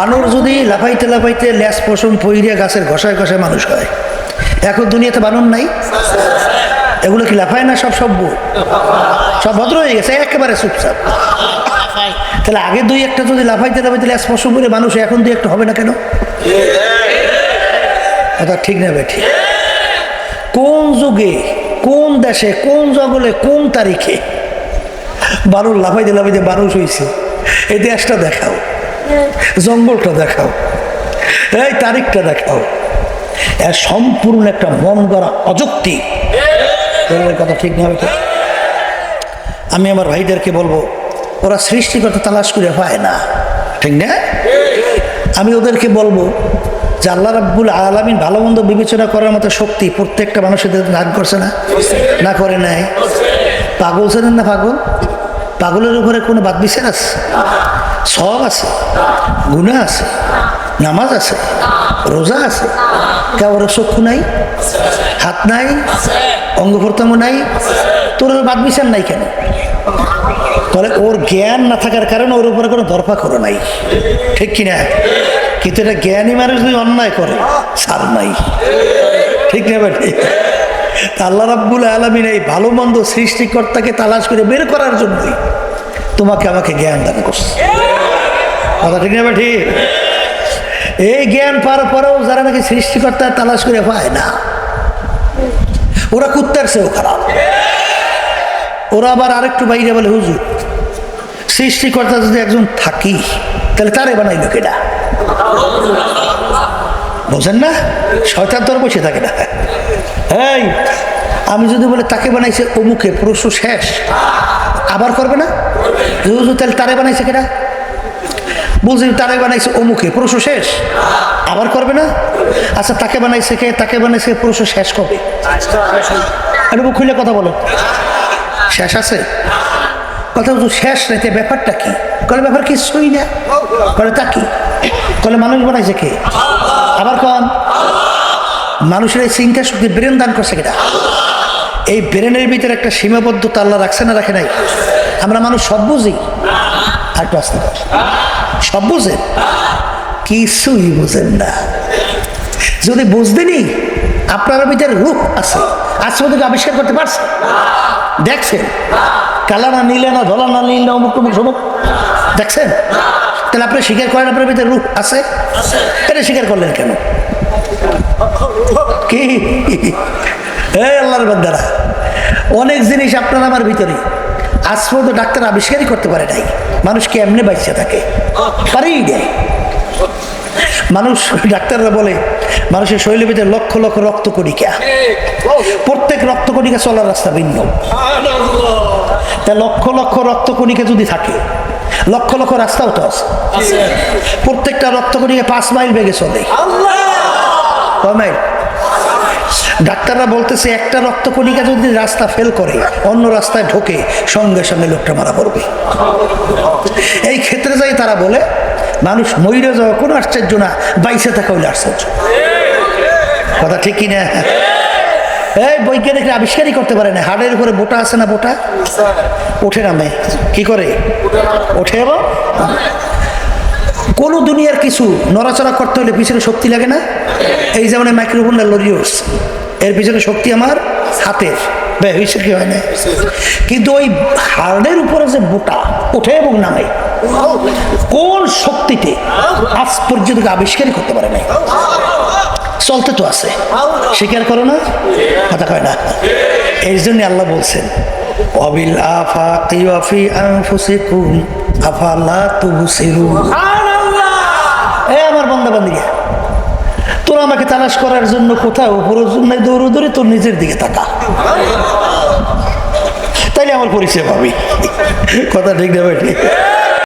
বানর যদি লাফাইতে লাফাইতে ল্যাস পশম পইরিয়া গাছের ঘষায় ঘষায় মানুষ হয়, এখন দুনিয়াতে বানর নাই। এগুলো কি লাফায় না? সব সভ্য, সব ভদ্র হয়ে গেছে, একেবারে চুপচাপ। তাহলে আগে দুই একটা যদি লাফাইতে লাফাইতে ল্যাস পশম করে মানুষ, এখন দুই একটা হবে না কেন? কথা ঠিক না বেঠি? কোন যুগে, কোন দেশে, কোন জঙ্গলে, কোন তারিখে বানর লাফাইতে লাফাইতে মানুষ হয়েছে? এই দেশটা দেখাও, জঙ্গলটা দেখাও, এই তারিখটা দেখাও। এর সম্পূর্ণ একটা মন গড়া অযৌক্তিক কথা, ঠিক না? আমি আমার ভাইদেরকে বলবো, ওরা সৃষ্টিকর্তা তালাশ করে পায় না, ঠিক না? আমি ওদেরকে বলবো যে আল্লাহ রাব্বুল আলামিন ভালো মন্দ বিবেচনা করার মতো শক্তি প্রত্যেকটা মানুষের দান করছে না? না করে নাই? পাগল ছিলেন না? পাগলের উপরে কোনো বাদ বিচার আছে? সব আছে, গুনাহ আছে, নামাজ আছে, রোজা আছে, কারোর চক্ষু নাই, হাত নাই, অঙ্গ প্রত্যঙ্গ নাই, তোর বাদ বিচার নাই কেন? তাহলে ওর জ্ঞান না থাকার কারণে ওর উপরে কোনো ধরপাকড় নাই, ঠিক কিনা? কিন্তু এটা জ্ঞানী মানুষ যদি অন্যায় করে, ছাড় নাই, ঠিক না বেটি? আল্লাহ রাব্বুল আলামিন এই ভালো মন্দ সৃষ্টিকর্তাকে তালাশ করে বের করার জন্যই তোমাকে আমাকে জ্ঞান দান করছে, কথা ঠিক না বেটি? এই জ্ঞান পাওয়ার পরেও যারা নাকি সৃষ্টিকর্তা তালাশ করে পায় না, ওরা কুত্তার চেয়েও খারাপ। ওরা আবার আরেকটু বাইরে বলে, হুজুর সৃষ্টিকর্তা যদি একজন থাকি তাহলে তারে বানাইল কেডা? বোঝেন না? শয়তান তোর বসে থাকে না। এই আমি যদি বলে তাকে বানাইছে অমুকে, প্রশ্ন শেষ। আবার করবে না? হুজুর তাহলে তারে বানাইছে কেডা? বলছি তারে বানাইছে অমুকে, প্রশ্ন শেষ। আবার করবে না? আচ্ছা তাকে বানাইছে কে? তাকে বানাইছে প্রশ্ন শেষ কবে? একটু মুখ খুলে কথা বলো, শেষ আছে? কথা বলছো শেষ নাই, ব্যাপারটা কি? কলে ব্যাপার কিছুই না। কলে তা কি? কলে মানুষ বানাইছে কে? আবার কন মানুষের এই চিন্তা শক্তি ব্রেন দান করছে কেটা? এই ব্রেনের ভিতরে একটা সীমাবদ্ধতা আল্লাহ রাখছে না রাখে নাই? আমরা মানুষ সব বুঝি, আর একটু আসতে পারি, সব বুঝেন? কিছুই বুঝেন না। যদি বুঝতেনি আপনার ভিতরে রূপ আছে, আজ পর্যন্ত আবিষ্কার করতে পারছে? দেখছেন? কালা না নীলে না, ধলা না নীল না, অমুক টমুক সমুক, দেখছেন? তাহলে আপনি স্বীকার করেন আপনার ভিতরে রূপ আছে? এটা স্বীকার করলেন কেন? কি এই আল্লাহর বান্দারা, অনেক জিনিস আপনার আমার ভিতরে আজ পর্যন্ত ডাক্তার আবিষ্কারই করতে পারে নাই। মানুষ কি এমনি বাঁচতে থাকে? পারেই দেয়। মানুষ, ডাক্তাররা বলে মানুষের শরীরের ভিতরে লক্ষ লক্ষ রক্ত কণিকা, প্রত্যেক রক্ত কণিকা চলার রাস্তা ভিন্ন। তা লক্ষ লক্ষ রক্ত কণিকা যদি থাকে, লক্ষ লক্ষ রাস্তাও তো আছে। প্রত্যেকটা রক্ত কণিকা 5 মাইল বেগে চলে। কয় মাইল? ডাক্তাররা বলতেছে একটা রক্ত কণিকা যদি রাস্তা ফেল করে, অন্য রাস্তায় ঢোকে, সঙ্গে সঙ্গে লোকটা মারা পড়বে। এই ক্ষেত্রে যাই তারা বলে মানুষ মইরে যাওয়া কোনো আশ্চর্য না, বাইসে থাকা হইলে আশ্চর্য। কথা ঠিক কিনা? এই বৈজ্ঞানিকরা আবিষ্কারই করতে পারে না। হাড়ের উপরে বোটা আছে না? বোটা ওঠে নামে, কি করে ওঠে? এবং কোন দুনিয়ার কিছু নড়াচড়া করতে হলে পিছনে শক্তি লাগে না? এই যেমন মাইক্রোফোন না লরিওস, এর পিছনে শক্তি আমার হাতের, হয়েছে কি হয় না? কিন্তু ওই হাড়ের উপরে যে বোটা ওঠে এবং নামে, কোন শক্তিতে আজ পর্যন্ত আবিষ্কারই করতে পারে না। চলতে তো আছে, স্বীকার করো না? কথা কয় না। এই জন্য আল্লাহ বলছেন, অবিল আফাকি ওয়া ফি আনফুসিকুম আফালা তুবসিরুন। এ আমার বান্দা বান্দিরা, তোরা আমাকে তালাশ করার জন্য কোথাও উপরের জন্য দৌড়ে তোর নিজের দিকে তাকা, তাইলে আমার পরিচয় পাবি। কথা ঠিক না ভাই? ঠিক।